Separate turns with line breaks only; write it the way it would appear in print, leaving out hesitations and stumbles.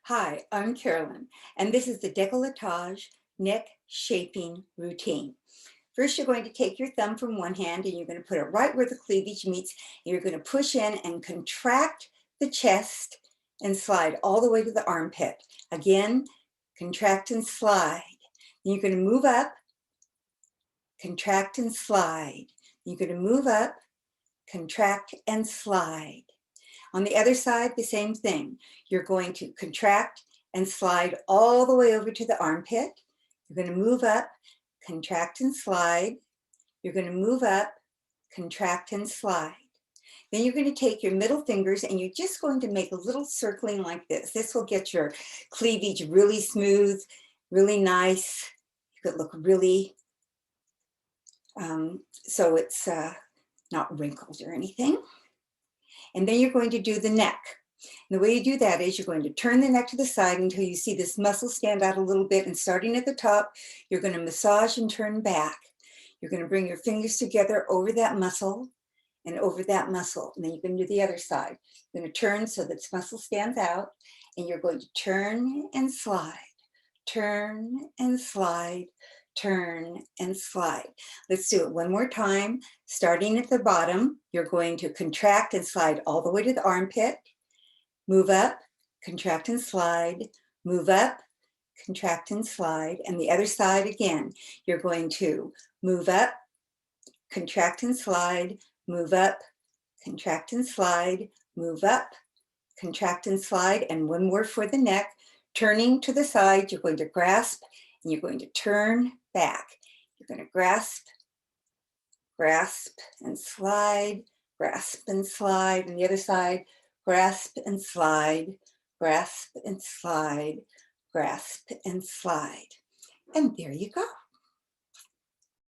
Hi, I'm Carolyn, and this is the Decolletage neck shaping routine. First, you're going to take your thumb from one hand and you're going to put it right where the cleavage meets. And you're going to push in and contract the chest and slide all the way to the armpit. Again, contract and slide. Then you're going to move up, contract and slide. You're going to move up, contract and slide. On the other side, the same thing. You're going to contract and slide all the way over to the armpit. You're going to move up, contract and slide. You're going to move up, contract and slide. Then you're going to take your middle fingers and you're just going to make a little circling like this. This will get your cleavage really smooth, really nice. You could look really, so it's not wrinkled or anything. And then you're going to do the neck. And the way you do that is you're going to turn the neck to the side until you see this muscle stand out a little bit. And starting at the top, you're going to massage and turn back. You're going to bring your fingers together over that muscle and over that muscle. And then you're going to do the other side. You're going to turn so that this muscle stands out. And you're going to turn and slide, turn and slide, turn and slide. Let's do it one more time. Starting at the bottom, you're going to contract and slide all the way to the armpit, move up, contract and slide, move up, contract and slide, and the other side again. You're going to move up, contract and slide, move up, contract and slide, move up, contract and slide, and one more for the neck. Turning to the side, you're going to grasp, and you're going to turn back. You're going to grasp, grasp and slide, grasp and slide. And the other side, grasp and slide, grasp and slide, grasp and slide. And there you go.